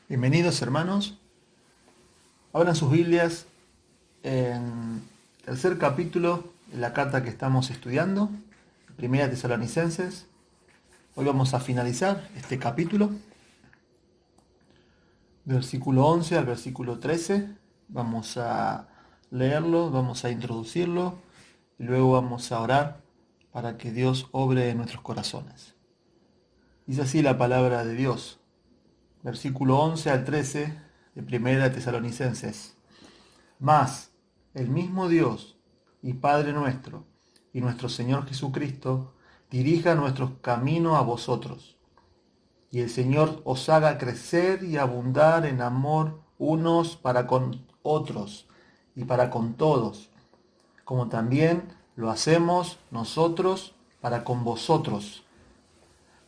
Bienvenidos hermanos. Abran sus Biblias en el tercer capítulo de la carta que estamos estudiando, Primera Tesalonicenses. Hoy vamos a finalizar este capítulo, versículo 11 al versículo 13. Vamos a leerlo, vamos a introducirlo y luego vamos a orar para que Dios obre en nuestros corazones. Dice así la palabra de Dios. Versículo 11 al 13 de Primera Tesalonicenses. Mas el mismo Dios y Padre nuestro y nuestro Señor Jesucristo dirija nuestros caminos a vosotros. Y el Señor os haga crecer y abundar en amor unos para con otros y para con todos, como también lo hacemos nosotros para con vosotros,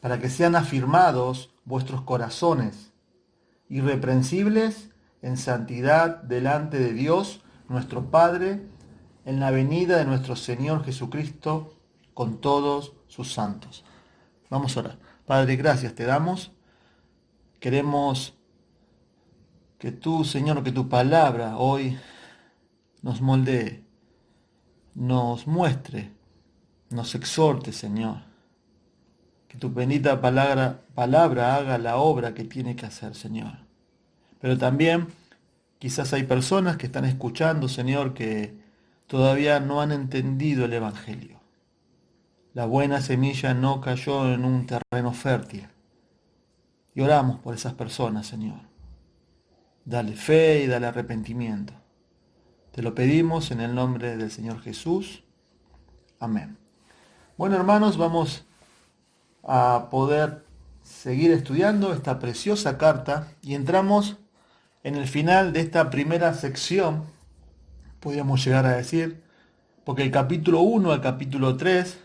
para que sean afirmados vuestros corazones, irreprensibles en santidad delante de Dios nuestro Padre, en la venida de nuestro Señor Jesucristo con todos sus santos. Vamos a orar. Padre, gracias te damos. Queremos que tú, Señor, que tu palabra hoy nos moldee, nos muestre, nos exhorte, Señor. Que tu bendita palabra haga la obra que tiene que hacer, Señor. Pero también quizás hay personas que están escuchando, Señor, que todavía no han entendido el Evangelio. La buena semilla no cayó en un terreno fértil. Y oramos por esas personas, Señor. Dale fe y dale arrepentimiento. Te lo pedimos en el nombre del Señor Jesús. Amén. Bueno, hermanos, vamos a poder seguir estudiando esta preciosa carta y entramos en el final de esta primera sección, podríamos llegar a decir, porque el capítulo 1 al capítulo 3,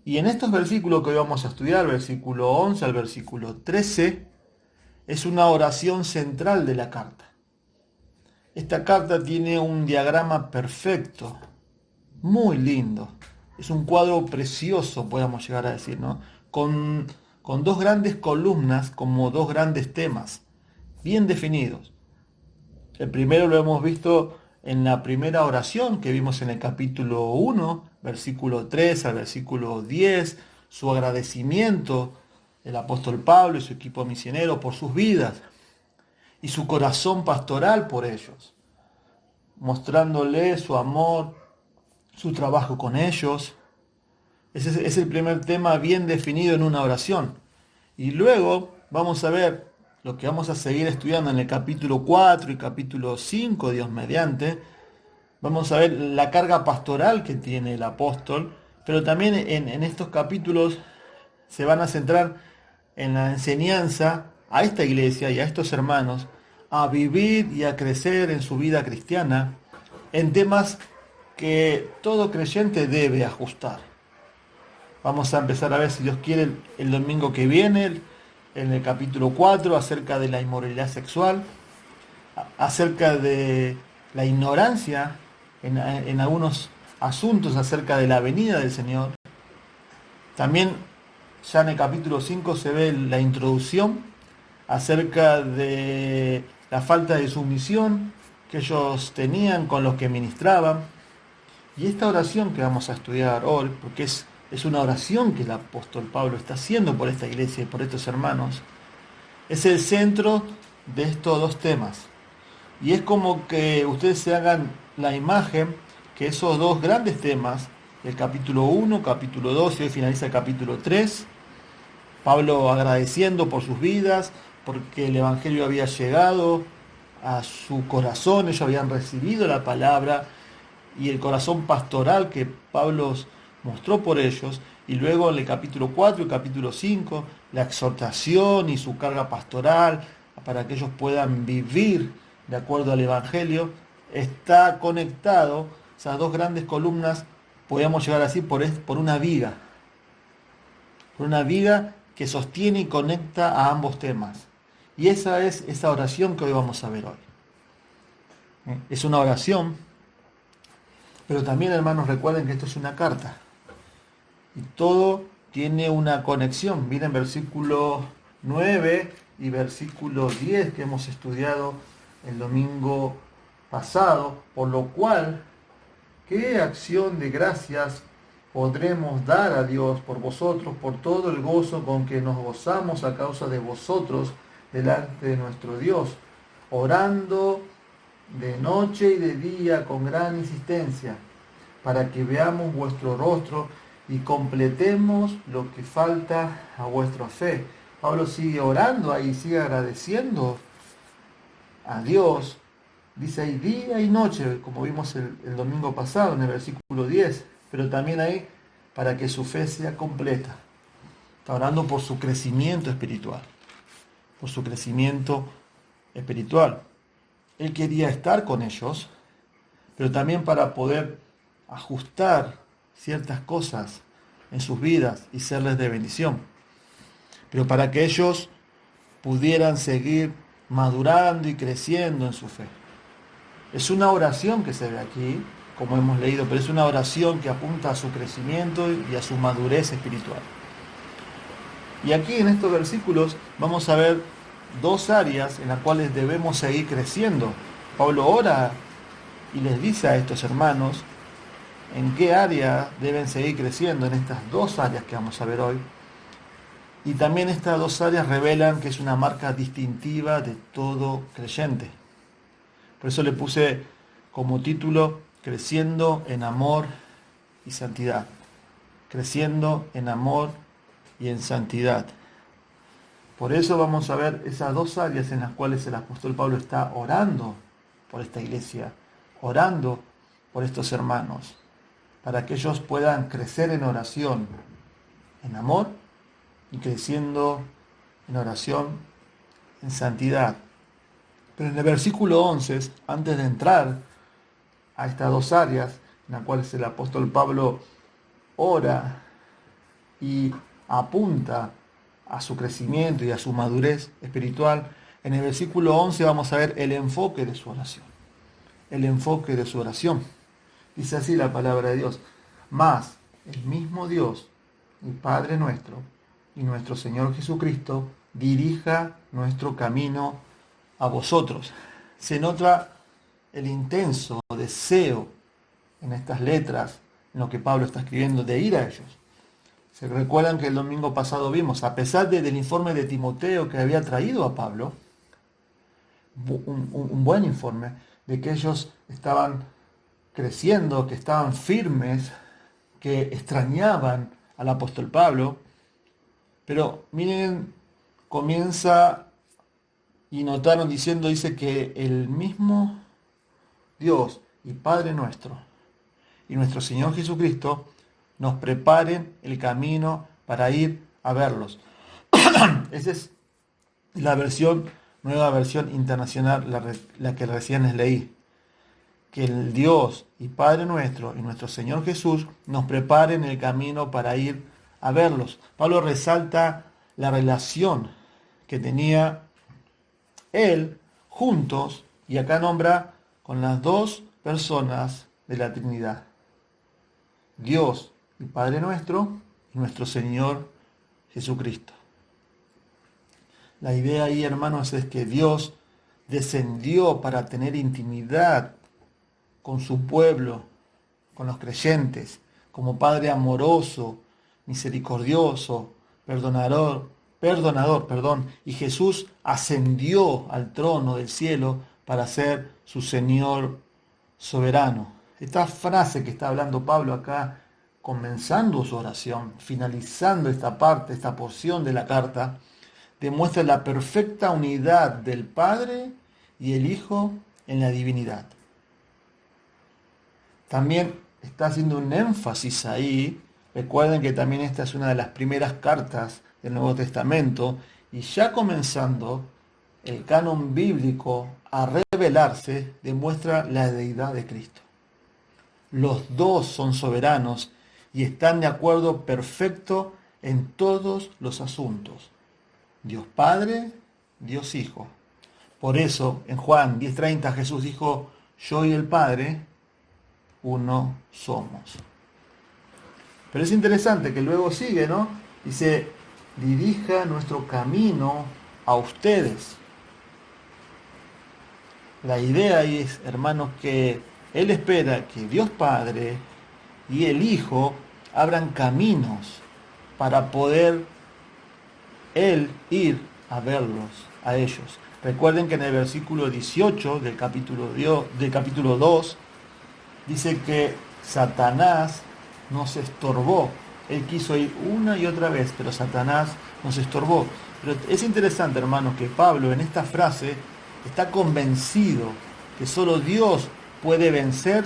y en estos versículos que hoy vamos a estudiar, versículo 11 al versículo 13, es una oración central de la carta. Esta carta tiene un diagrama perfecto, muy lindo. Es un cuadro precioso, podemos llegar a decir, ¿no? Con dos grandes columnas, como dos grandes temas, bien definidos. El primero lo hemos visto en la primera oración que vimos en el capítulo 1, versículo 3 al versículo 10, su agradecimiento del apóstol Pablo y su equipo misionero por sus vidas y su corazón pastoral por ellos, mostrándole su amor, su trabajo con ellos. Ese es el primer tema bien definido en una oración. Y luego vamos a ver lo que vamos a seguir estudiando en el capítulo 4 y capítulo 5, Dios mediante. Vamos a ver la carga pastoral que tiene el apóstol, pero también en estos capítulos se van a centrar en la enseñanza a esta iglesia y a estos hermanos a vivir y a crecer en su vida cristiana en temas que todo creyente debe ajustar. Vamos a empezar a ver, si Dios quiere, el domingo que viene, en el capítulo 4, acerca de la inmoralidad sexual, acerca de la ignorancia en algunos asuntos acerca de la venida del Señor. También ya en el capítulo 5 se ve la introducción acerca de la falta de sumisión que ellos tenían con los que ministraban. Y esta oración que vamos a estudiar hoy, porque es una oración que el apóstol Pablo está haciendo por esta iglesia y por estos hermanos, es el centro de estos dos temas. Y es como que ustedes se hagan la imagen que esos dos grandes temas, el capítulo 1, capítulo 2 y hoy finaliza el capítulo 3, Pablo agradeciendo por sus vidas, porque el Evangelio había llegado a su corazón, ellos habían recibido la palabra, y el corazón pastoral que Pablo mostró por ellos, y luego en el capítulo 4 y capítulo 5, la exhortación y su carga pastoral para que ellos puedan vivir de acuerdo al Evangelio, está conectado, esas dos grandes columnas, podríamos llegar así, por una viga que sostiene y conecta a ambos temas. Y esa es esa oración que hoy vamos a ver hoy. Es una oración, pero también, hermanos, recuerden que esto es una carta. Y todo tiene una conexión. Miren versículo 9 y versículo 10 que hemos estudiado el domingo pasado, por lo cual, ¿qué acción de gracias podremos dar a Dios por vosotros, por todo el gozo con que nos gozamos a causa de vosotros delante de nuestro Dios, orando de noche y de día con gran insistencia, para que veamos vuestro rostro y completemos lo que falta a vuestra fe? Pablo sigue orando ahí, sigue agradeciendo a Dios. Dice ahí día y noche, como vimos el domingo pasado en el versículo 10, pero también ahí para que su fe sea completa. Está orando por su crecimiento espiritual, por su crecimiento espiritual. Él quería estar con ellos, pero también para poder ajustar ciertas cosas en sus vidas y serles de bendición. Pero para que ellos pudieran seguir madurando y creciendo en su fe. Es una oración que se ve aquí, como hemos leído, pero es una oración que apunta a su crecimiento y a su madurez espiritual. Y aquí en estos versículos vamos a ver dos áreas en las cuales debemos seguir creciendo. Pablo ora y les dice a estos hermanos en qué área deben seguir creciendo, en estas dos áreas que vamos a ver hoy. Y también estas dos áreas revelan que es una marca distintiva de todo creyente. Por eso le puse como título Creciendo en amor y santidad. Creciendo en amor y en santidad. Por eso vamos a ver esas dos áreas en las cuales el apóstol Pablo está orando por esta iglesia, orando por estos hermanos, para que ellos puedan crecer en oración, en amor, y creciendo en oración, en santidad. Pero en el versículo 11, antes de entrar a estas dos áreas, en las cuales el apóstol Pablo ora y apunta a su crecimiento y a su madurez espiritual, en el versículo 11 vamos a ver el enfoque de su oración. El enfoque de su oración. Dice así la palabra de Dios: mas el mismo Dios y Padre nuestro y nuestro Señor Jesucristo dirija nuestro camino a vosotros. Se nota el intenso deseo en estas letras, en lo que Pablo está escribiendo, de ir a ellos. Se recuerdan que el domingo pasado vimos, a pesar del informe de Timoteo que había traído a Pablo, un buen informe, de que ellos estaban creciendo, que estaban firmes, que extrañaban al apóstol Pablo. Pero miren, comienza y notaron diciendo, dice que el mismo Dios y Padre nuestro y nuestro Señor Jesucristo nos preparen el camino para ir a verlos. Esa es la nueva versión internacional, la que recién les leí. Que el Dios y Padre nuestro y nuestro Señor Jesús nos preparen el camino para ir a verlos. Pablo resalta la relación que tenía él juntos, y acá nombra con las dos personas de la Trinidad. Dios y Padre nuestro y nuestro Señor Jesucristo. La idea ahí, hermanos, es que Dios descendió para tener intimidad con su pueblo, con los creyentes, como Padre amoroso, misericordioso, perdonador, y Jesús ascendió al trono del cielo para ser su Señor soberano. Esta frase que está hablando Pablo acá, comenzando su oración, finalizando esta parte, esta porción de la carta, demuestra la perfecta unidad del Padre y el Hijo en la divinidad. También está haciendo un énfasis ahí. Recuerden que también esta es una de las primeras cartas del Nuevo Testamento, y ya comenzando el canon bíblico a revelarse, demuestra la deidad de Cristo. Los dos son soberanos y están de acuerdo perfecto en todos los asuntos. Dios Padre, Dios Hijo. Por eso en Juan 10:30 Jesús dijo: yo y el Padre uno somos. Pero es interesante que luego sigue, ¿no? Dice: dirija nuestro camino a ustedes. La idea es, hermanos, que Él espera que Dios Padre y el Hijo abran caminos para poder Él ir a verlos, a ellos. Recuerden que en el versículo 18 del capítulo 2 dice que Satanás nos estorbó. Él quiso ir una y otra vez, pero Satanás nos estorbó. Pero es interesante, hermanos, que Pablo en esta frase está convencido que solo Dios puede vencer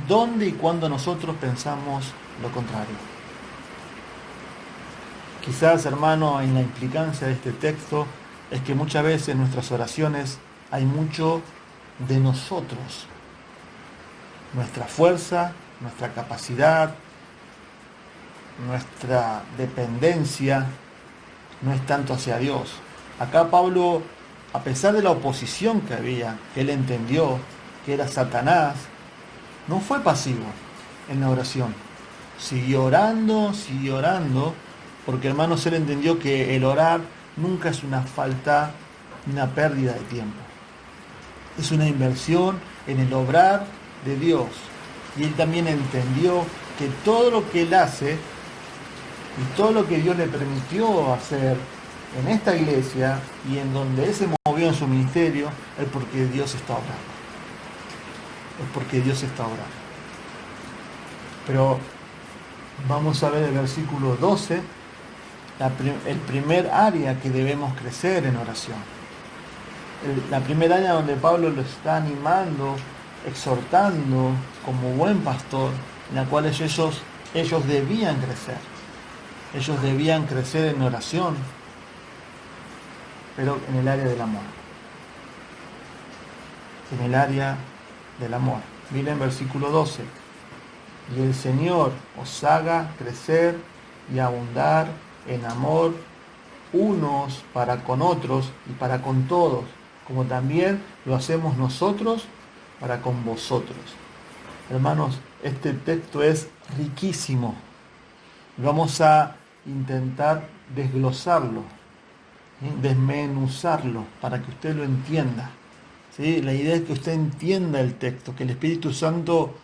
donde y cuando nosotros pensamos lo contrario. Quizás, hermano, en la implicancia de este texto es que muchas veces en nuestras oraciones hay mucho de nosotros. Nuestra fuerza, nuestra capacidad, nuestra dependencia no es tanto hacia Dios. Acá Pablo, a pesar de la oposición que había, que él entendió que era Satanás, no fue pasivo en la oración. Siguió orando, porque hermanos, él entendió que el orar nunca es una falta, una pérdida de tiempo. Es una inversión en el obrar de Dios. Y él también entendió que todo lo que él hace y todo lo que Dios le permitió hacer en esta iglesia y en donde él se movió en su ministerio es porque Dios está obrando. Es porque Dios está obrando. Pero vamos a ver el versículo 12, el primer área que debemos crecer en oración. La primera área donde Pablo lo está animando, exhortando como buen pastor, en la cual ellos debían crecer. Ellos debían crecer en oración, pero en el área del amor. En el área del amor. Miren versículo 12. Y el Señor os haga crecer y abundar en amor unos para con otros y para con todos, como también lo hacemos nosotros para con vosotros. Hermanos, este texto es riquísimo. Vamos a intentar desglosarlo, desmenuzarlo, para que usted lo entienda. ¿Sí? La idea es que usted entienda el texto, que el Espíritu Santo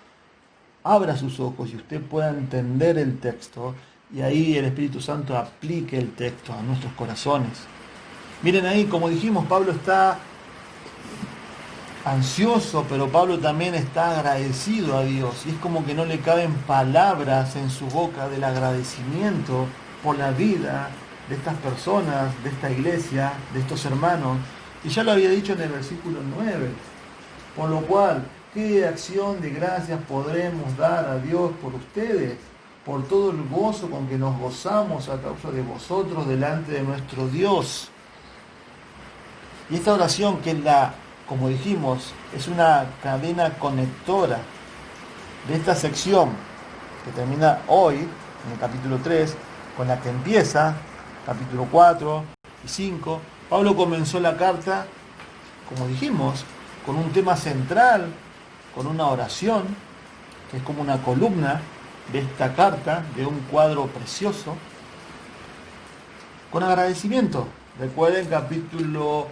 abra sus ojos y usted pueda entender el texto, y ahí el Espíritu Santo aplique el texto a nuestros corazones. Miren ahí, como dijimos, Pablo está ansioso, pero Pablo también está agradecido a Dios, y es como que no le caben palabras en su boca del agradecimiento por la vida de estas personas, de esta iglesia, de estos hermanos. Y ya lo había dicho en el versículo 9, por lo cual, ¿qué acción de gracias podremos dar a Dios por ustedes? Por todo el gozo con que nos gozamos a causa de vosotros delante de nuestro Dios. Y esta oración, que es como dijimos, es una cadena conectora de esta sección que termina hoy, en el capítulo 3, con la que empieza, capítulo 4 y 5. Pablo comenzó la carta, como dijimos, con un tema central, con una oración, que es como una columna de esta carta, de un cuadro precioso, con agradecimiento. Recuerden capítulo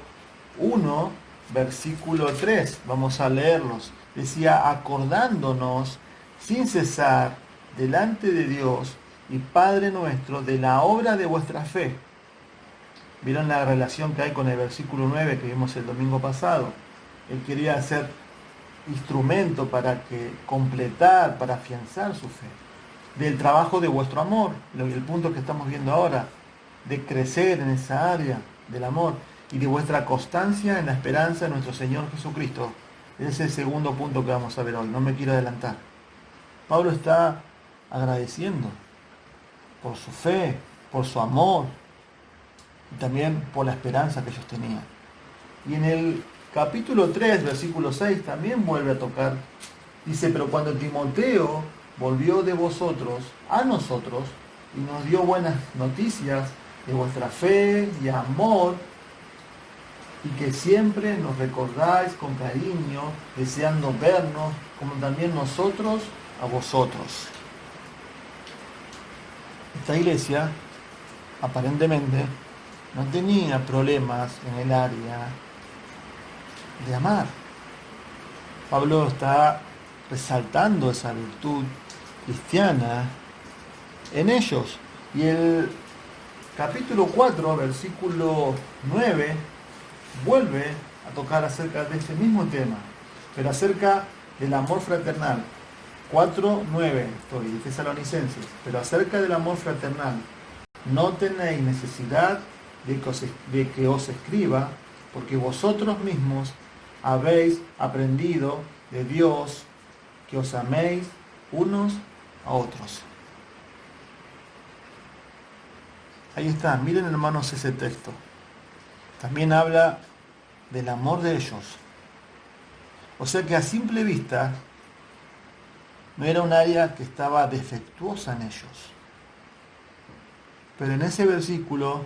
1, versículo 3, vamos a leerlos. Decía, acordándonos sin cesar delante de Dios y Padre nuestro de la obra de vuestra fe. ¿Vieron la relación que hay con el versículo 9 que vimos el domingo pasado? Él quería ser instrumento para completar, para afianzar su fe. Del trabajo de vuestro amor, el punto que estamos viendo ahora, de crecer en esa área del amor, y de vuestra constancia en la esperanza de nuestro Señor Jesucristo. Ese es el segundo punto que vamos a ver hoy, no me quiero adelantar. Pablo está agradeciendo por su fe, por su amor, y también por la esperanza que ellos tenían. Y en el capítulo 3, versículo 6, también vuelve a tocar. Dice, pero cuando Timoteo volvió de vosotros a nosotros y nos dio buenas noticias de vuestra fe y amor, y que siempre nos recordáis con cariño, deseando vernos, como también nosotros a vosotros. Esta iglesia, aparentemente, no tenía problemas en el área de amar. Pablo está resaltando esa virtud cristiana en ellos. Y el capítulo 4, versículo 9, vuelve a tocar acerca de ese mismo tema, pero acerca del amor fraternal. 4:9 estoy, de Tesalonicenses, pero acerca del amor fraternal, no tenéis necesidad de que os escriba, porque vosotros mismos habéis aprendido de Dios que os améis unos a otros. Ahí está, miren hermanos ese texto. También habla del amor de ellos. O sea que a simple vista no era un área que estaba defectuosa en ellos. Pero en ese versículo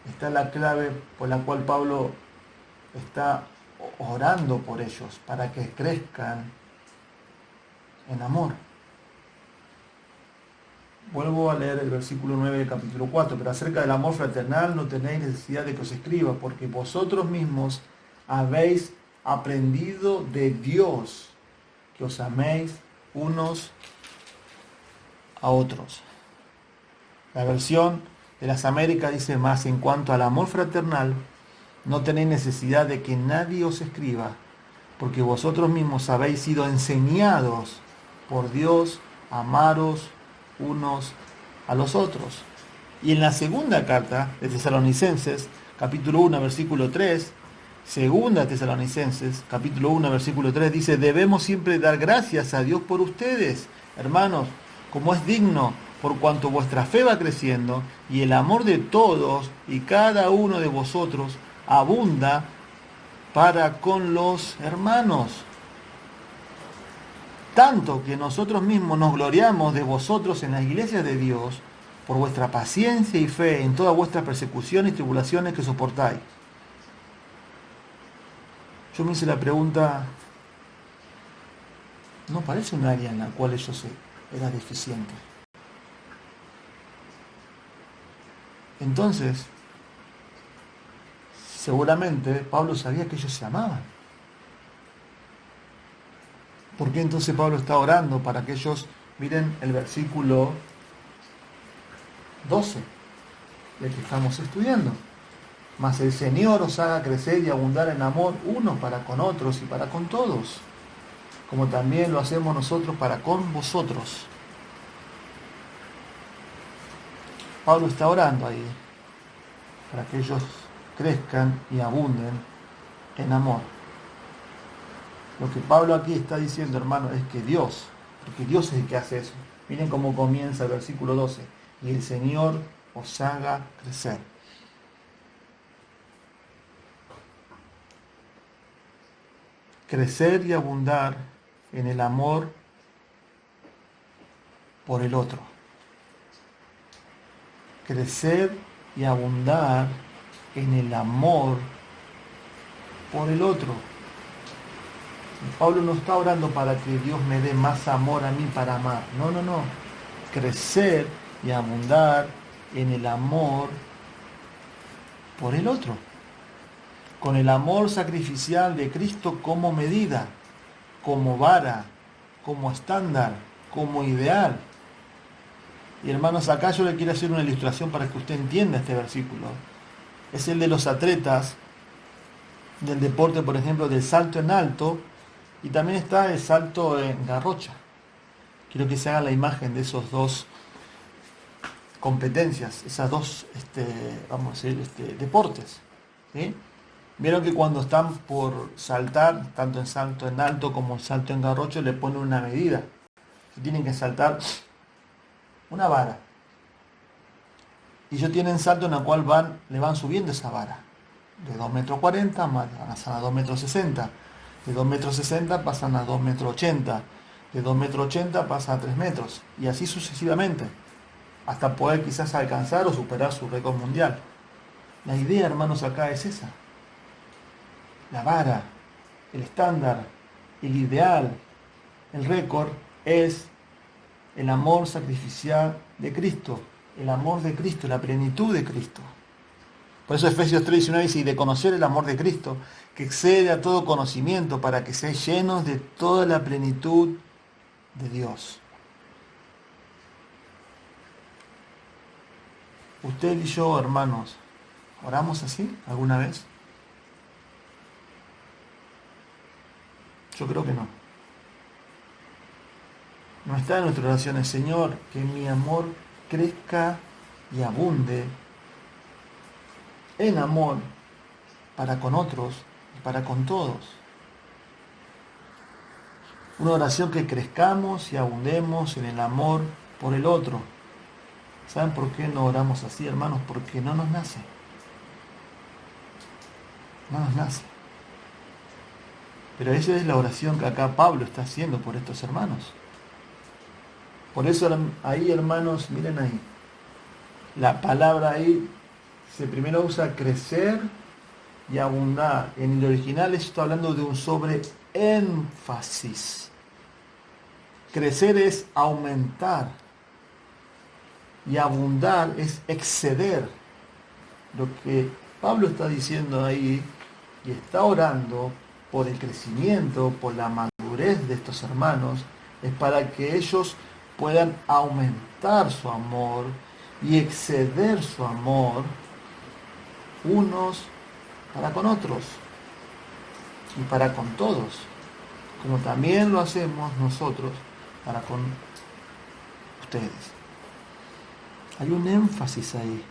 está la clave por la cual Pablo está orando por ellos, para que crezcan en amor. Vuelvo a leer el versículo 9 del capítulo 4, pero acerca del amor fraternal no tenéis necesidad de que os escriba, porque vosotros mismos habéis aprendido de Dios que os améis unos a otros. La versión de las Américas dice más: en cuanto al amor fraternal, no tenéis necesidad de que nadie os escriba, porque vosotros mismos habéis sido enseñados por Dios a amaros unos a los otros. Y en la segunda carta de Tesalonicenses, capítulo 1, versículo 3, segunda Tesalonicenses, capítulo 1, versículo 3, dice: debemos siempre dar gracias a Dios por ustedes, hermanos, como es digno, por cuanto vuestra fe va creciendo y el amor de todos y cada uno de vosotros abunda para con los hermanos. Tanto que nosotros mismos nos gloriamos de vosotros en las iglesias de Dios por vuestra paciencia y fe en todas vuestras persecuciones y tribulaciones que soportáis. Yo me hice la pregunta, ¿no parece un área en la cual ellos eran deficientes? Entonces, seguramente Pablo sabía que ellos se amaban. ¿Por qué entonces Pablo está orando para que ellos, miren el versículo 12, del que estamos estudiando? Mas el Señor os haga crecer y abundar en amor unos para con otros y para con todos, como también lo hacemos nosotros para con vosotros. Pablo está orando ahí para que ellos crezcan y abunden en amor. Lo que Pablo aquí está diciendo, hermano, es que Dios, porque Dios es el que hace eso. Miren cómo comienza el versículo 12. Y el Señor os haga crecer. Crecer y abundar en el amor por el otro. Crecer y abundar en el amor por el otro. Pablo no está orando para que Dios me dé más amor a mí para amar. No. Crecer y abundar en el amor por el otro. Con el amor sacrificial de Cristo como medida, como vara, como estándar, como ideal. Y hermanos, acá yo le quiero hacer una ilustración para que usted entienda este versículo. Es el de los atletas del deporte, por ejemplo, del salto en alto, y también está el salto en garrocha. Quiero que se haga la imagen de esos dos competencias, esas dos, deportes. ¿Sí? Vieron que cuando están por saltar, tanto en salto en alto como en salto en garrocha, le ponen una medida. Tienen que saltar una vara. Y ellos tienen salto en la cual le van subiendo esa vara. De 2,40 m pasan a 2,60 m. De 2,60 m pasan a 2,80 m. De 2,80 m pasa a 3 metros. Y así sucesivamente. Hasta poder quizás alcanzar o superar su récord mundial. La idea, hermanos, acá es esa. La vara, el estándar, el ideal, el récord es el amor sacrificial de Cristo, el amor de Cristo, la plenitud de Cristo. Por eso Efesios 3:19 dice, y de conocer el amor de Cristo, que excede a todo conocimiento, para que seáis llenos de toda la plenitud de Dios. Usted y yo, hermanos, ¿oramos así alguna vez? Yo creo que no. No está en nuestras oraciones, Señor, que mi amor crezca y abunde en amor para con otros y para con todos. Una oración que crezcamos y abundemos en el amor por el otro. ¿Saben por qué no oramos así, hermanos? Porque no nos nace. No nos nace. Pero esa es la oración que acá Pablo está haciendo por estos hermanos. Por eso ahí, hermanos, miren ahí. La palabra ahí se primero usa crecer y abundar. En el original esto está hablando de un sobreénfasis. Crecer es aumentar y abundar es exceder. Lo que Pablo está diciendo ahí y está orando por el crecimiento, por la madurez de estos hermanos, es para que ellos puedan aumentar su amor y exceder su amor unos para con otros y para con todos, como también lo hacemos nosotros para con ustedes. Hay un énfasis ahí.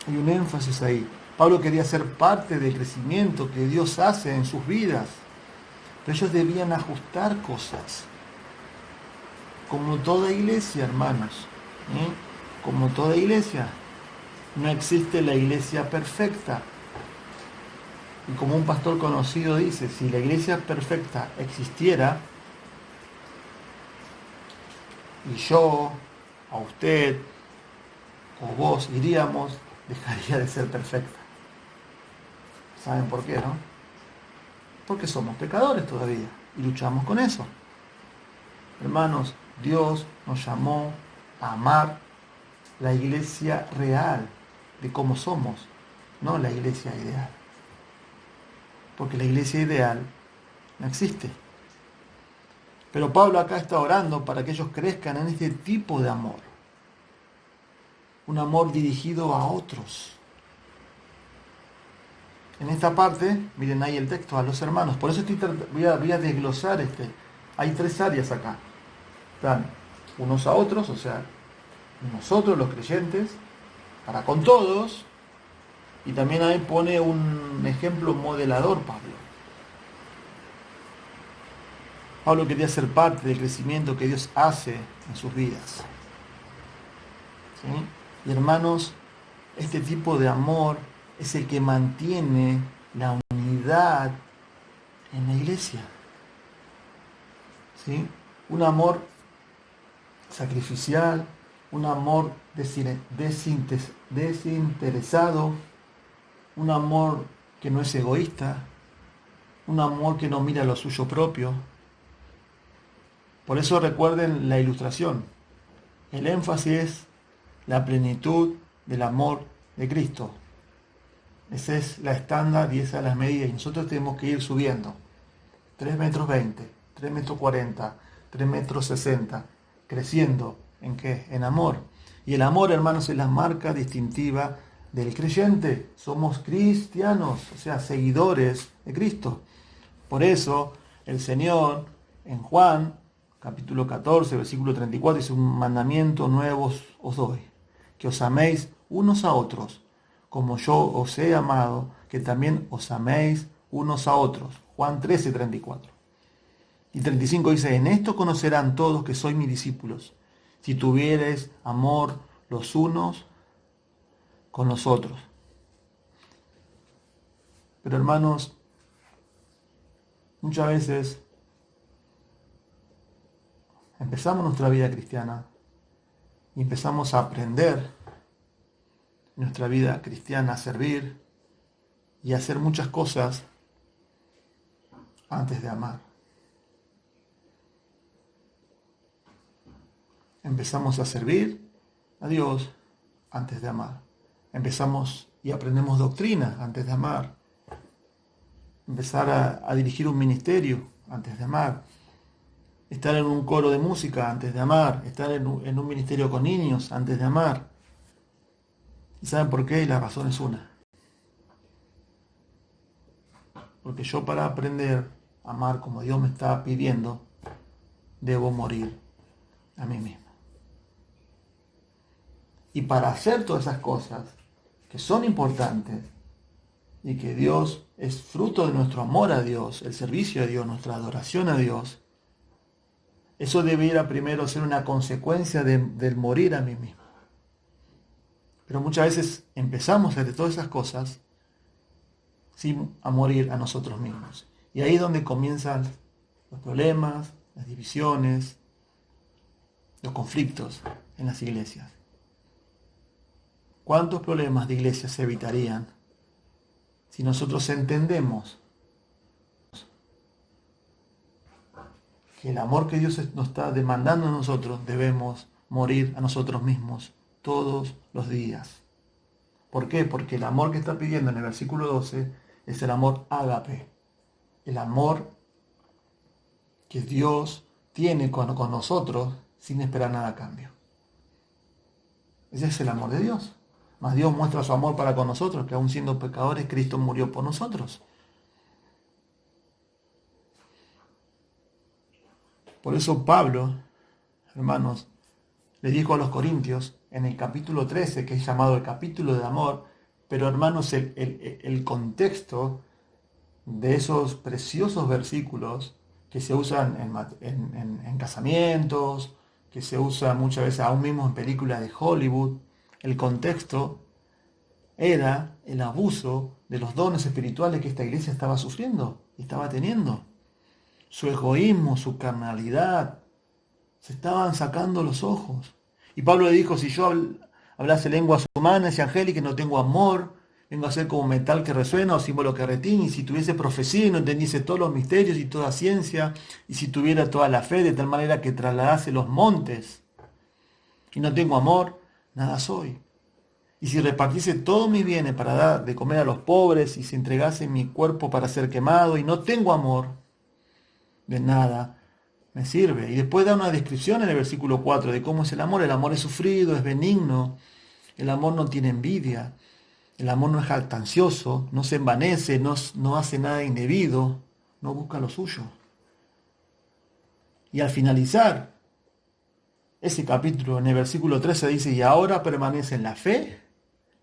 Hay un énfasis ahí. Pablo quería ser parte del crecimiento que Dios hace en sus vidas, pero ellos debían ajustar cosas. Como toda iglesia, hermanos, como toda iglesia, no existe la iglesia perfecta. Y como un pastor conocido dice, si la iglesia perfecta existiera, y yo, a usted, o vos iríamos, dejaría de ser perfecta. ¿Saben por qué, no? Porque somos pecadores todavía y luchamos con eso. Hermanos, Dios nos llamó a amar la iglesia real de cómo somos, no la iglesia ideal. Porque la iglesia ideal no existe. Pero Pablo acá está orando para que ellos crezcan en este tipo de amor. Un amor dirigido a otros. En esta parte, miren ahí el texto, a los hermanos. Por eso voy a desglosar Hay 3 áreas acá. Están unos a otros, o sea, nosotros los creyentes, para con todos, y también ahí pone un ejemplo modelador Pablo. Pablo quería ser parte del crecimiento que Dios hace en sus vidas. ¿Sí? Y hermanos, este tipo de amor es el que mantiene la unidad en la iglesia. ¿Sí? Un amor sacrificial, un amor desinteresado, un amor que no es egoísta, un amor que no mira lo suyo propio. Por eso recuerden la ilustración. El énfasis es la plenitud del amor de Cristo. Esa es la estándar y esa es la medida. Y nosotros tenemos que ir subiendo. 3,20 metros, 3,40 metros, 3,60 metros, creciendo. ¿En qué? En amor. Y el amor, hermanos, es la marca distintiva del creyente. Somos cristianos, o sea, seguidores de Cristo. Por eso, el Señor, en Juan, capítulo 14, versículo 34, dice: un mandamiento nuevo os doy, que os améis unos a otros, como yo os he amado, que también os améis unos a otros. Juan 13, 34. Y 35 dice: en esto conocerán todos que sois mis discípulos, si tuviereis amor los unos con los otros. Pero hermanos, muchas veces empezamos nuestra vida cristiana y empezamos a aprender nuestra vida cristiana, a servir y a hacer muchas cosas antes de amar. Empezamos a servir a Dios antes de amar. empezamos y aprendemos doctrina antes de amar. Empezar a dirigir un ministerio antes de amar. Estar en un coro de música antes de amar. Estar en un ministerio con niños antes de amar. ¿Y saben por qué? Y la razón es una. Porque yo, para aprender a amar como Dios me está pidiendo, debo morir a mí mismo. Y para hacer todas esas cosas que son importantes y que Dios es fruto de nuestro amor a Dios, el servicio a Dios, nuestra adoración a Dios, eso debiera primero ser una consecuencia del morir a mí mismo. Pero muchas veces empezamos a hacer todas esas cosas sin a morir a nosotros mismos. Y ahí es donde comienzan los problemas, las divisiones, los conflictos en las iglesias. ¿Cuántos problemas de iglesias se evitarían si nosotros entendemos que el amor que Dios nos está demandando a nosotros debemos morir a nosotros mismos todos los días? ¿Por qué? Porque el amor que está pidiendo en el versículo 12 es el amor ágape, el amor que Dios tiene con nosotros sin esperar nada a cambio. Ese es el amor de Dios. Mas Dios muestra su amor para con nosotros, que aun siendo pecadores, Cristo murió por nosotros. Por eso Pablo, hermanos, le dijo a los corintios en el capítulo 13, que es llamado el capítulo de amor, pero hermanos, el contexto de esos preciosos versículos que se usan en casamientos, que se usan muchas veces aún mismo en películas de Hollywood, el contexto era el abuso de los dones espirituales que esta iglesia estaba sufriendo y estaba teniendo. Su egoísmo, su carnalidad, se estaban sacando los ojos. Y Pablo le dijo, si yo hablase lenguas humanas y angélicas y no tengo amor, vengo a ser como metal que resuena o símbolo que retiñe, y si tuviese profecía y no entendiese todos los misterios y toda ciencia, y si tuviera toda la fe de tal manera que trasladase los montes, y no tengo amor, nada soy. Y si repartiese todos mis bienes para dar de comer a los pobres, y si entregase mi cuerpo para ser quemado, y no tengo amor, de nada me sirve. Y después da una descripción en el versículo 4 de cómo es el amor. El amor es sufrido, es benigno, el amor no tiene envidia, el amor no es jactancioso, no se envanece, no hace nada indebido, no busca lo suyo. Y al finalizar ese capítulo, en el versículo 13 dice, y ahora permanece en la fe.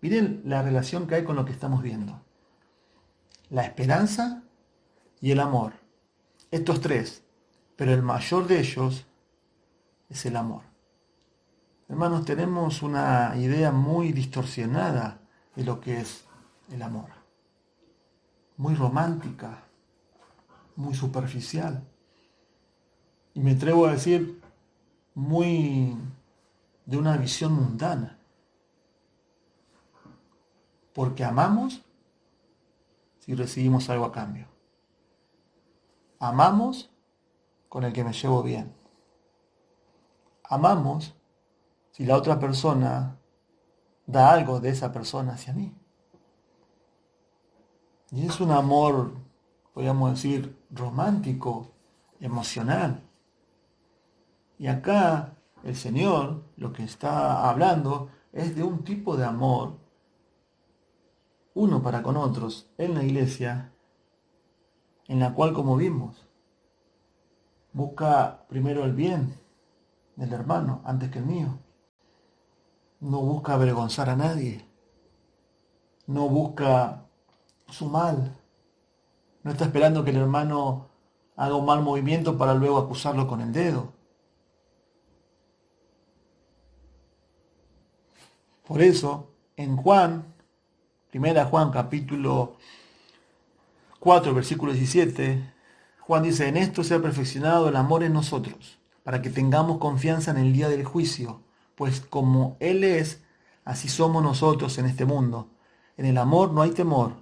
Miren la relación que hay con lo que estamos viendo. La esperanza y el amor. Estos tres, pero el mayor de ellos es el amor. Hermanos, tenemos una idea muy distorsionada de lo que es el amor. Muy romántica, muy superficial. Y me atrevo a decir, muy de una visión mundana. Porque amamos si recibimos algo a cambio. Amamos con el que me llevo bien. Amamos si la otra persona da algo de esa persona hacia mí. Y es un amor, podríamos decir, romántico, emocional. Y acá el Señor lo que está hablando es de un tipo de amor, uno para con otros, en la iglesia, en la cual, como vimos, busca primero el bien del hermano antes que el mío. No busca avergonzar a nadie. No busca su mal. No está esperando que el hermano haga un mal movimiento para luego acusarlo con el dedo. Por eso, en Juan, 1 Juan capítulo 4, versículo 17, Juan dice, en esto se ha perfeccionado el amor en nosotros, para que tengamos confianza en el día del juicio, pues como Él es, así somos nosotros en este mundo. En el amor no hay temor,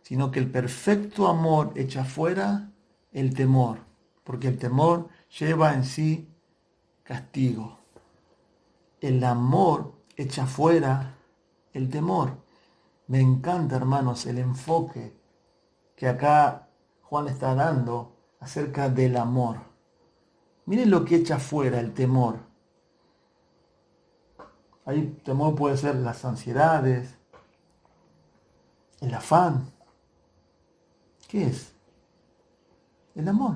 sino que el perfecto amor echa fuera el temor, porque el temor lleva en sí castigo. El amor echa fuera el temor. Me encanta, hermanos, el enfoque que acá Juan está dando acerca del amor. Miren lo que echa fuera el temor. Ahí temor puede ser las ansiedades, el afán. ¿Qué es? El amor.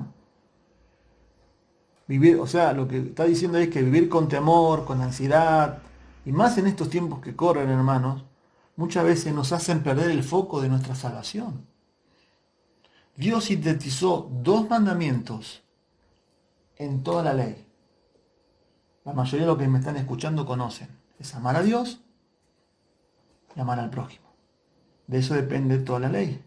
Vivir, o sea, lo que está diciendo es que vivir con temor, con ansiedad, y más en estos tiempos que corren, hermanos, muchas veces nos hacen perder el foco de nuestra salvación. Dios sintetizó 2 mandamientos en toda la ley. La mayoría de los que me están escuchando conocen. Es amar a Dios y amar al prójimo. De eso depende toda la ley.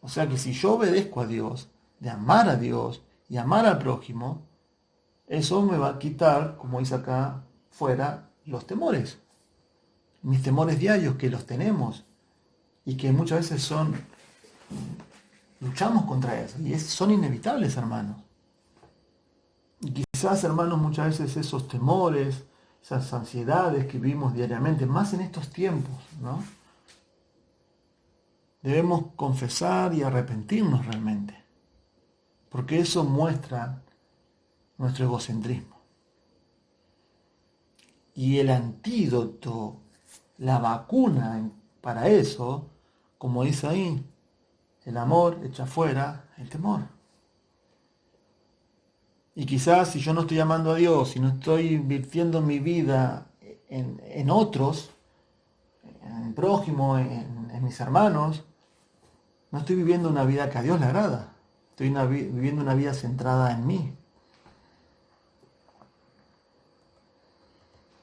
O sea que si yo obedezco a Dios, de amar a Dios y amar al prójimo, eso me va a quitar, como dice acá fuera, los temores. Mis temores diarios que los tenemos y que muchas veces luchamos contra eso y son inevitables, hermanos. Y quizás, hermanos, muchas veces esos temores, esas ansiedades que vivimos diariamente, más en estos tiempos, ¿no? Debemos confesar y arrepentirnos realmente, porque eso muestra nuestro egocentrismo. Y el antídoto, la vacuna para eso, como dice ahí, el amor echa fuera el temor. Y quizás si yo no estoy amando a Dios, si no estoy invirtiendo mi vida en otros, en el prójimo, en mis hermanos, no estoy viviendo una vida que a Dios le agrada. Estoy viviendo una vida centrada en mí.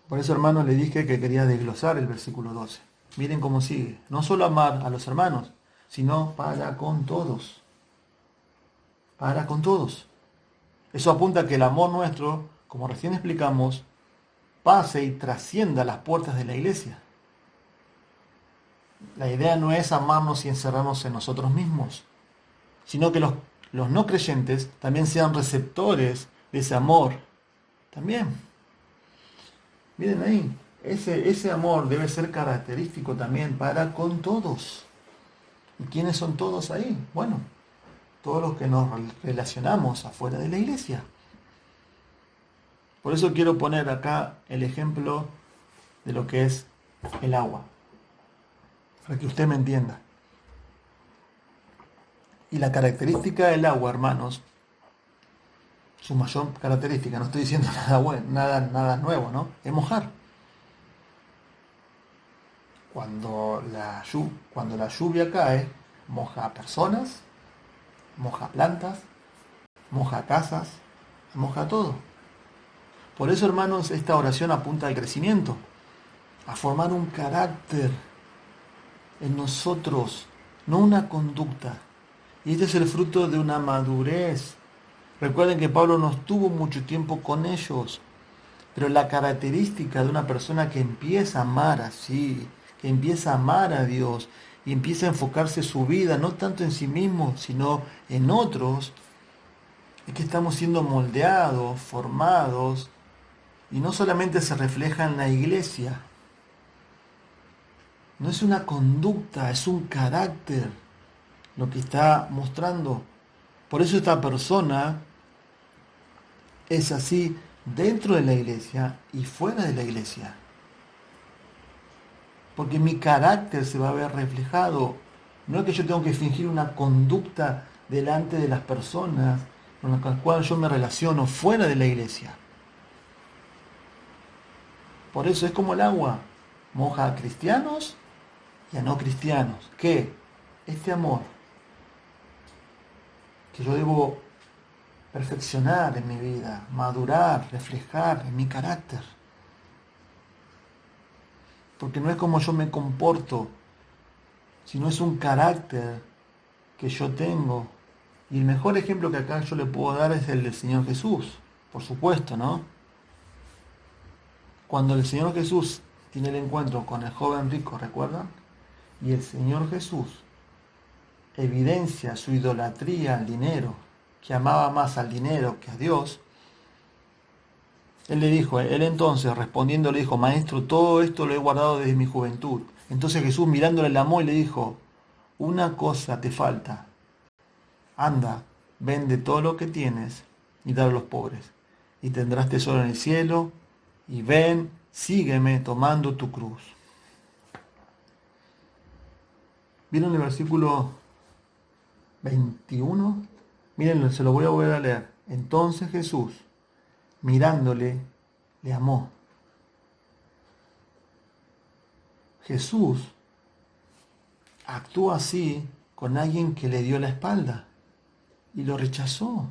Por eso, hermanos, le dije que quería desglosar el versículo 12. Miren cómo sigue. No solo amar a los hermanos, sino para con todos. Para con todos. Eso apunta a que el amor nuestro, como recién explicamos, pase y trascienda las puertas de la iglesia. La idea no es amarnos y encerrarnos en nosotros mismos, sino que los no creyentes también sean receptores de ese amor. También. Miren ahí, ese amor debe ser característico también para con todos. ¿Y quiénes son todos ahí? Bueno, todos los que nos relacionamos afuera de la iglesia. Por eso quiero poner acá el ejemplo de lo que es el agua, para que usted me entienda. Y la característica del agua, hermanos, su mayor característica, no estoy diciendo nada bueno, nada nuevo, ¿no? Es mojar. Cuando la lluvia cae, moja a personas, moja plantas, moja casas, moja todo. Por eso, hermanos, esta oración apunta al crecimiento, a formar un carácter en nosotros, no una conducta. Y este es el fruto de una madurez. Recuerden que Pablo no estuvo mucho tiempo con ellos, pero la característica de una persona que empieza a amar así, que empieza a amar a Dios y empieza a enfocarse su vida, no tanto en sí mismo, sino en otros, es que estamos siendo moldeados, formados, y no solamente se refleja en la iglesia, no es una conducta, es un carácter lo que está mostrando. Por eso esta persona es así dentro de la iglesia y fuera de la iglesia. Porque mi carácter se va a ver reflejado. No es que yo tengo que fingir una conducta delante de las personas con las cuales yo me relaciono fuera de la iglesia. Por eso es como el agua. Moja a cristianos y a no cristianos. ¿Qué? Este amor que yo debo perfeccionar en mi vida, madurar, reflejar en mi carácter. Porque no es como yo me comporto, sino es un carácter que yo tengo. Y el mejor ejemplo que acá yo le puedo dar es el del Señor Jesús, por supuesto, ¿no? Cuando el Señor Jesús tiene el encuentro con el joven rico, ¿recuerdan? Y el Señor Jesús evidencia su idolatría al dinero, que amaba más al dinero que a Dios. Él entonces respondiendo le dijo: Maestro, todo esto lo he guardado desde mi juventud. Entonces Jesús mirándole le amó y le dijo, una cosa te falta, anda, vende todo lo que tienes y dale a los pobres, y tendrás tesoro en el cielo, y ven, sígueme tomando tu cruz. ¿Vieron el versículo 21? Miren, se lo voy a volver a leer. Entonces Jesús, mirándole, le amó. Jesús actúa así con alguien que le dio la espalda y lo rechazó.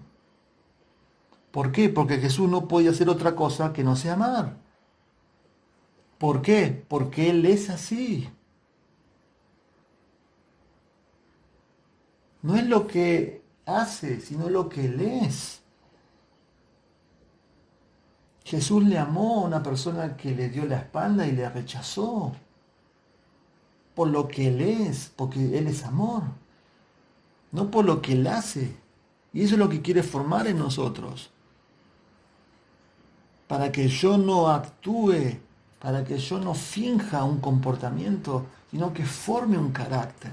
¿Por qué? Porque Jesús no podía hacer otra cosa que no sea amar. ¿Por qué? Porque Él es así. No es lo que hace, sino lo que Él es. Jesús le amó a una persona que le dio la espalda y le rechazó. Por lo que Él es, porque Él es amor. No por lo que Él hace. Y eso es lo que quiere formar en nosotros. Para que yo no actúe, para que yo no finja un comportamiento, sino que forme un carácter.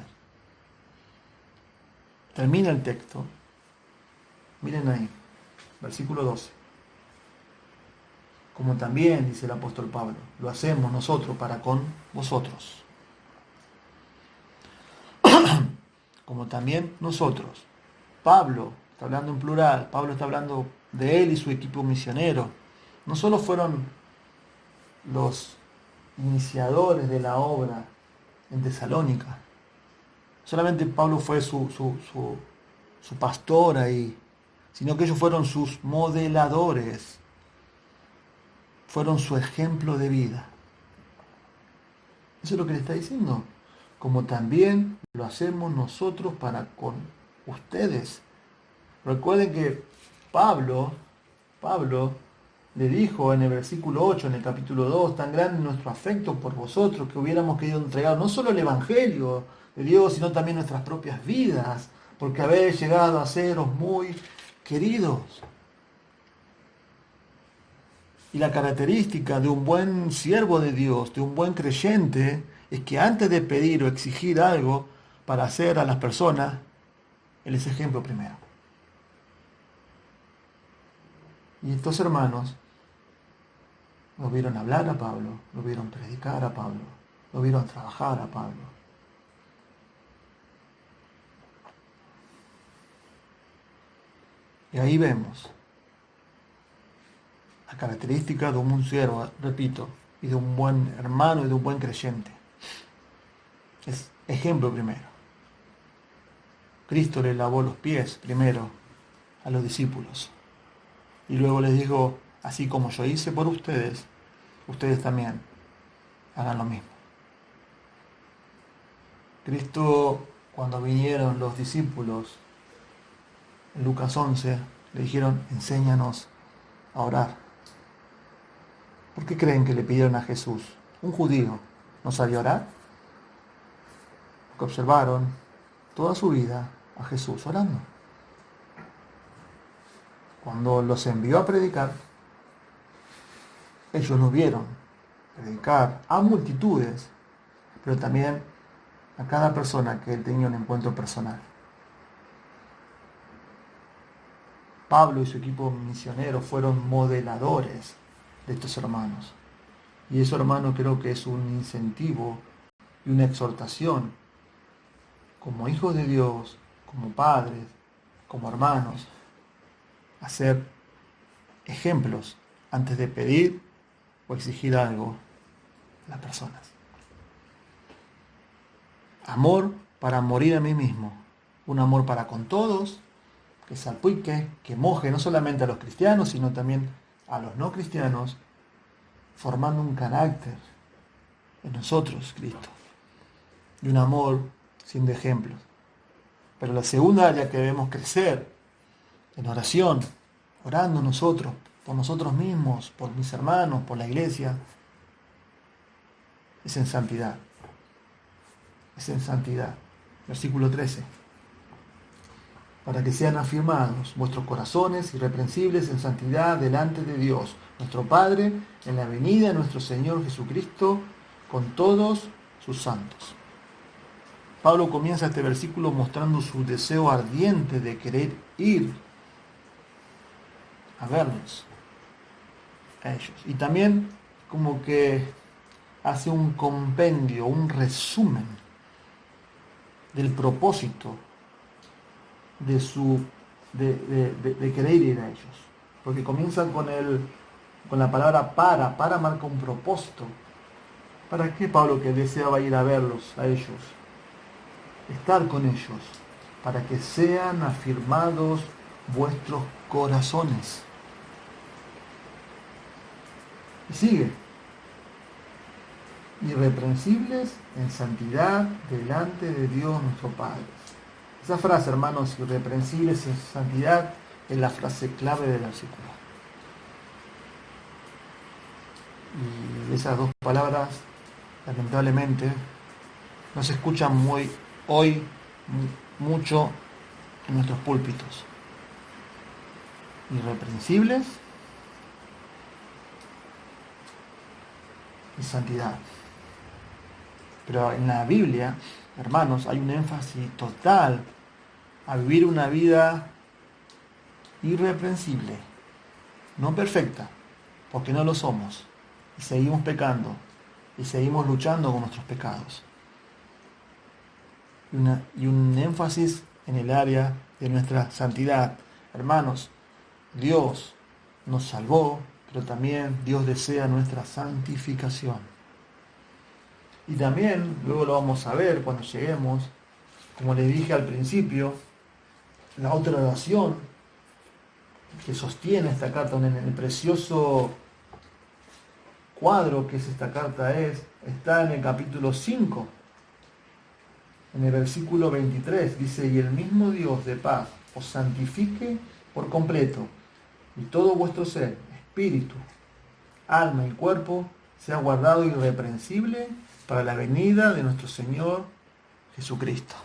Termina el texto. Miren ahí, versículo 12. Como también, dice el apóstol Pablo, lo hacemos nosotros para con vosotros. Como también nosotros. Pablo está hablando en plural, Pablo está hablando de él y su equipo misionero. No solo fueron los iniciadores de la obra en Tesalónica, solamente Pablo fue su pastor ahí, sino que ellos fueron sus modeladores, fueron su ejemplo de vida. Eso es lo que le está diciendo. Como también lo hacemos nosotros para con ustedes. Recuerden que Pablo le dijo en el versículo 8, en el capítulo 2, tan grande es nuestro afecto por vosotros que hubiéramos querido entregar no solo el Evangelio de Dios, sino también nuestras propias vidas, porque habéis llegado a seros muy queridos. Y la característica de un buen siervo de Dios, de un buen creyente, es que antes de pedir o exigir algo para hacer a las personas, Él es ejemplo primero. Y estos hermanos lo vieron hablar a Pablo, lo vieron predicar a Pablo, lo vieron trabajar a Pablo. Y ahí vemos la característica de un buen siervo, repito, y de un buen hermano y de un buen creyente. Es ejemplo primero. Cristo le lavó los pies primero a los discípulos. Y luego les dijo, así como yo hice por ustedes, ustedes también hagan lo mismo. Cristo, cuando vinieron los discípulos, en Lucas 11, le dijeron, enséñanos a orar. ¿Por qué creen que le pidieron a Jesús? Un judío no sabía orar. Porque observaron toda su vida a Jesús orando. Cuando los envió a predicar, ellos lo vieron predicar a multitudes, pero también a cada persona que él tenía un encuentro personal. Pablo y su equipo misionero fueron modeladores de estos hermanos. Y eso, hermano, creo que es un incentivo y una exhortación como hijos de Dios, como padres, como hermanos, a ser ejemplos antes de pedir o exigir algo a las personas. Amor para morir a mí mismo, un amor para con todos, que salpique, que moje no solamente a los cristianos, sino también a los no cristianos, formando un carácter en nosotros, Cristo, y un amor siendo ejemplos. Pero la segunda área que debemos crecer en oración, orando nosotros, por nosotros mismos, por mis hermanos, por la iglesia, es en santidad. Es en santidad. Versículo 13. Para que sean afirmados vuestros corazones irreprensibles en santidad delante de Dios, nuestro Padre, en la venida de nuestro Señor Jesucristo, con todos sus santos. Pablo comienza este versículo mostrando su deseo ardiente de querer ir a verlos a ellos. Y también como que hace un compendio, un resumen del propósito de querer ir a ellos. Porque comienza con la palabra para marca un propósito. ¿Para qué Pablo que deseaba ir a verlos a ellos? Estar con ellos, para que sean afirmados vuestros corazones. Y sigue, irreprensibles en santidad delante de Dios nuestro Padre. Esa frase, hermanos, irreprensibles en santidad, es la frase clave del versículo. Y esas dos palabras, lamentablemente, no se escuchan hoy mucho en nuestros púlpitos. Irreprensibles y santidad. Pero en la Biblia, hermanos, hay un énfasis total a vivir una vida irreprensible, no perfecta, porque no lo somos, y seguimos pecando, y seguimos luchando con nuestros pecados. Y un énfasis en el área de nuestra santidad. Hermanos, Dios nos salvó, pero también Dios desea nuestra santificación. Y también, luego lo vamos a ver cuando lleguemos, como les dije al principio, la otra oración que sostiene esta carta en el precioso cuadro que es esta carta está en el capítulo 5, en el versículo 23, dice, y el mismo Dios de paz os santifique por completo, y todo vuestro ser, espíritu, alma y cuerpo, sea guardado irreprensible para la venida de nuestro Señor Jesucristo.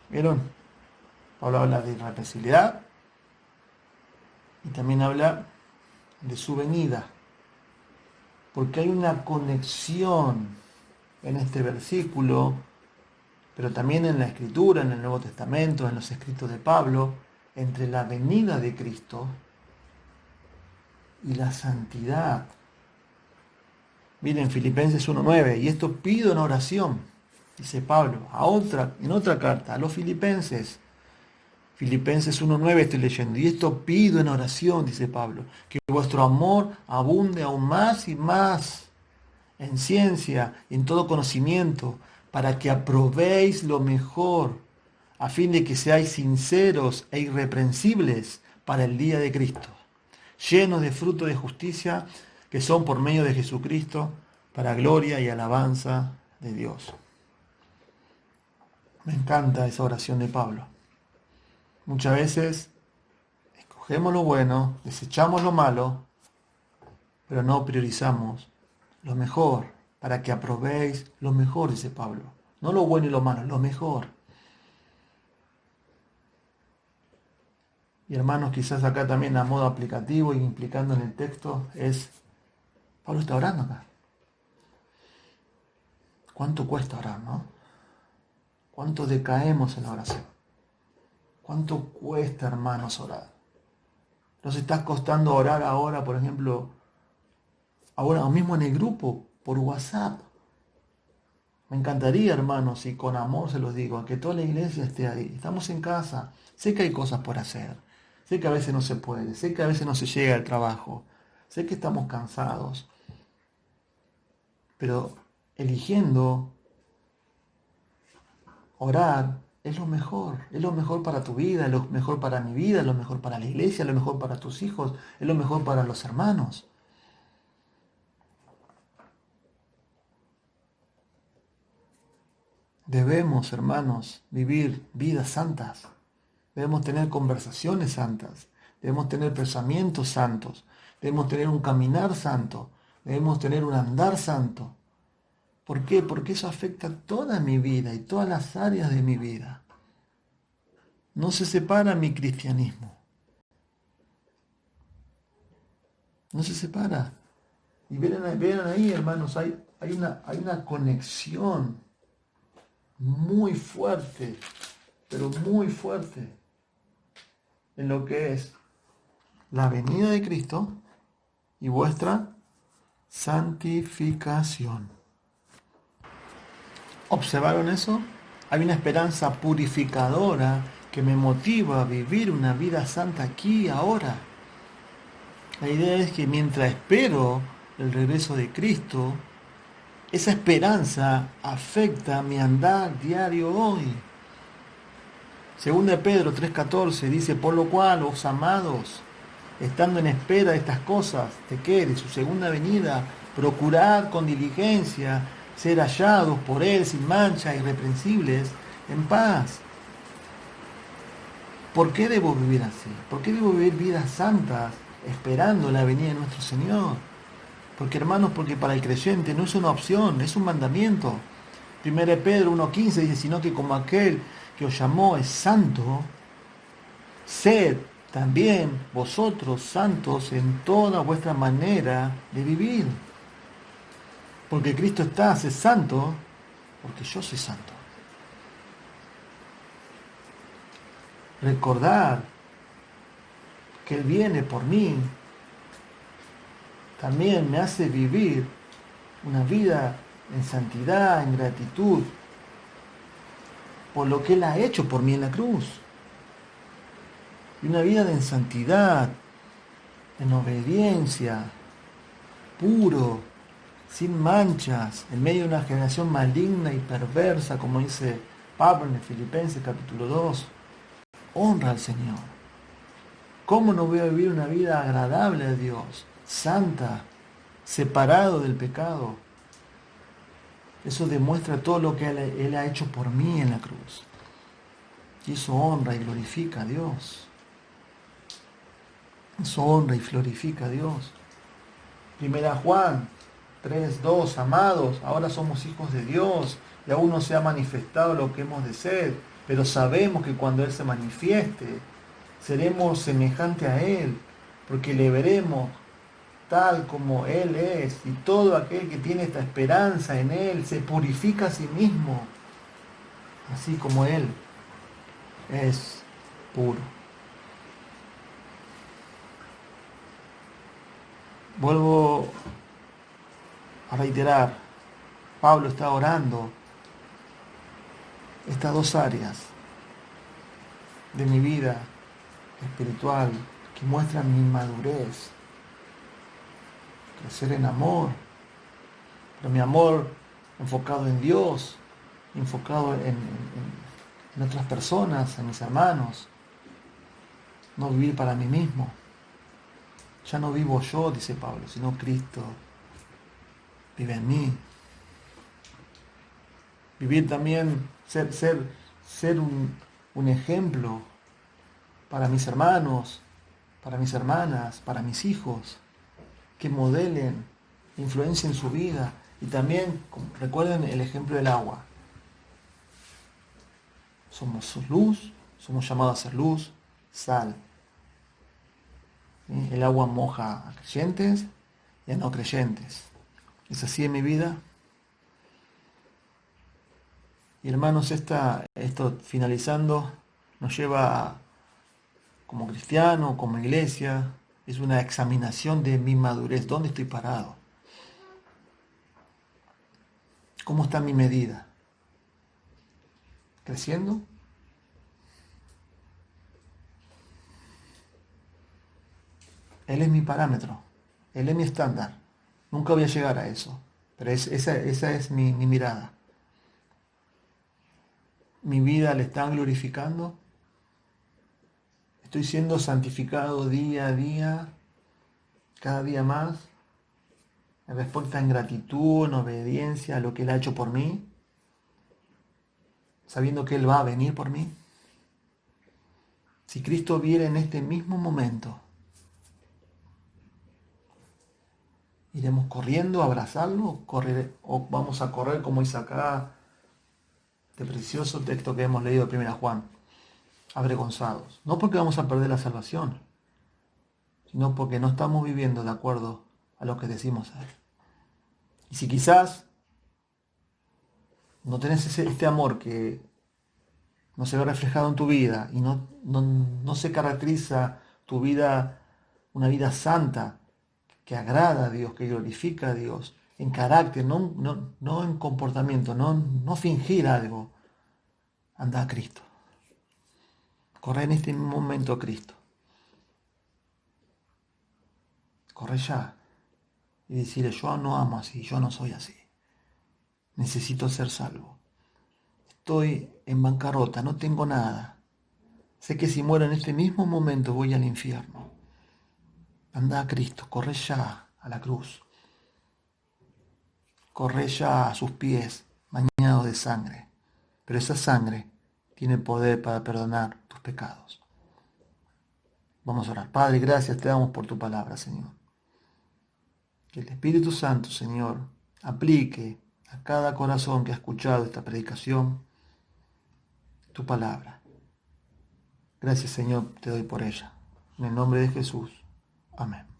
¿Vieron? Pablo habla de irreprensibilidad y también habla de su venida, porque hay una conexión en este versículo, pero también en la Escritura, en el Nuevo Testamento, en los escritos de Pablo, entre la venida de Cristo y la santidad. Miren, Filipenses 1:9, y esto pido en oración, dice Pablo, en otra carta, a los Filipenses. Filipenses 1:9 estoy leyendo, y esto pido en oración, dice Pablo, que vuestro amor abunde aún más y más en ciencia, en todo conocimiento, para que aprobéis lo mejor, a fin de que seáis sinceros e irreprensibles para el día de Cristo, llenos de fruto de justicia, que son por medio de Jesucristo, para gloria y alabanza de Dios. Me encanta esa oración de Pablo. Muchas veces escogemos lo bueno, desechamos lo malo, pero no priorizamos lo mejor, para que aprobéis lo mejor, dice Pablo. No lo bueno y lo malo, lo mejor. Y hermanos, quizás acá también a modo aplicativo y implicando en el texto Pablo está orando acá. ¿Cuánto cuesta orar, no? ¿Cuánto decaemos en la oración? ¿Cuánto cuesta, hermanos, orar? ¿Nos está costando orar ahora, por ejemplo, ahora mismo en el grupo, por WhatsApp? Me encantaría, hermanos, y con amor se los digo, que toda la iglesia esté ahí. Estamos en casa. Sé que hay cosas por hacer. Sé que a veces no se puede. Sé que a veces no se llega al trabajo. Sé que estamos cansados. Pero eligiendo orar es lo mejor. Es lo mejor para tu vida, es lo mejor para mi vida, es lo mejor para la iglesia, es lo mejor para tus hijos, es lo mejor para los hermanos. Debemos, hermanos, vivir vidas santas. Debemos tener conversaciones santas. Debemos tener pensamientos santos. Debemos tener un caminar santo. Debemos tener un andar santo. ¿Por qué? Porque eso afecta toda mi vida y todas las áreas de mi vida. No se separa mi cristianismo. No se separa. Y vean ahí, hermanos, hay hay una conexión muy fuerte, pero muy fuerte, en lo que es la venida de Cristo y vuestra santificación. ¿Observaron eso? Hay una esperanza purificadora que me motiva a vivir una vida santa aquí y ahora. La idea es que mientras espero el regreso de Cristo, esa esperanza afecta mi andar diario hoy. Segunda de Pedro 3:14 dice, por lo cual, os amados, estando en espera de estas cosas, ¿de qué? De su segunda venida, procurad con diligencia ser hallados por Él sin mancha, irreprensibles, en paz. ¿Por qué debo vivir así? ¿Por qué debo vivir vidas santas esperando la venida de nuestro Señor? Porque hermanos, porque para el creyente no es una opción, es un mandamiento. 1 Pedro 1:15 dice, sino que como aquel que os llamó es santo, sed también vosotros santos en toda vuestra manera de vivir. Porque Cristo es santo, porque yo soy santo. Recordar que Él viene por mí también me hace vivir una vida en santidad, en gratitud, por lo que Él ha hecho por mí en la cruz. Y una vida en santidad, en obediencia, puro, sin manchas, en medio de una generación maligna y perversa, como dice Pablo en Filipenses capítulo 2. Honra al Señor. ¿Cómo no voy a vivir una vida agradable a Dios, santa, separado del pecado? Eso demuestra todo lo que Él ha hecho por mí en la cruz. Y eso honra y glorifica a Dios. Eso honra y glorifica a Dios. 1 Juan 3:2, amados, ahora somos hijos de Dios y aún no se ha manifestado lo que hemos de ser, pero sabemos que cuando Él se manifieste, seremos semejantes a Él, porque le veremos tal como Él es, y todo aquel que tiene esta esperanza en Él se purifica a sí mismo, así como Él es puro. Vuelvo a reiterar, Pablo está orando estas dos áreas de mi vida espiritual que muestran mi madurez, crecer en amor, pero mi amor enfocado en Dios, enfocado en otras personas, en mis hermanos, no vivir para mí mismo. Ya no vivo yo, dice Pablo, sino Cristo vive en mí. Vivir también, ser un ejemplo para mis hermanos, para mis hermanas, para mis hijos, que modelen, influencien su vida. Y también, recuerden el ejemplo del agua. Somos luz, somos llamados a ser luz, sal. ¿Sí? El agua moja a creyentes y a no creyentes. ¿Es así en mi vida? Y hermanos, esto finalizando, nos lleva como cristiano, como iglesia, es una examinación de mi madurez. ¿Dónde estoy parado? ¿Cómo está mi medida? ¿Creciendo? Él es mi parámetro, Él es mi estándar. Nunca voy a llegar a eso, pero esa es mi mirada. Mi vida le está glorificando. Estoy siendo santificado día a día, cada día más, en respuesta en gratitud, en obediencia a lo que Él ha hecho por mí, sabiendo que Él va a venir por mí. Si Cristo viene en este mismo momento, ¿iremos corriendo a abrazarlo o vamos a correr como dice acá este precioso texto que hemos leído de 1 Juan? Avergonzados. No porque vamos a perder la salvación, sino porque no estamos viviendo de acuerdo a lo que decimos ser. Y si quizás no tenés este amor que no se ve reflejado en tu vida y no se caracteriza tu vida, una vida santa, que agrada a Dios, que glorifica a Dios, en carácter, no en comportamiento, no fingir algo, anda a Cristo. Corre en este momento a Cristo. Corre ya y decirle, yo no amo así, yo no soy así. Necesito ser salvo. Estoy en bancarrota, no tengo nada. Sé que si muero en este mismo momento voy al infierno. Anda a Cristo, corre ya a la cruz. Corre ya a sus pies, bañados de sangre. Pero esa sangre tiene poder para perdonar tus pecados. Vamos a orar. Padre, gracias te damos por tu palabra, Señor. Que el Espíritu Santo, Señor, aplique a cada corazón que ha escuchado esta predicación tu palabra. Gracias, Señor, te doy por ella. En el nombre de Jesús. Amén.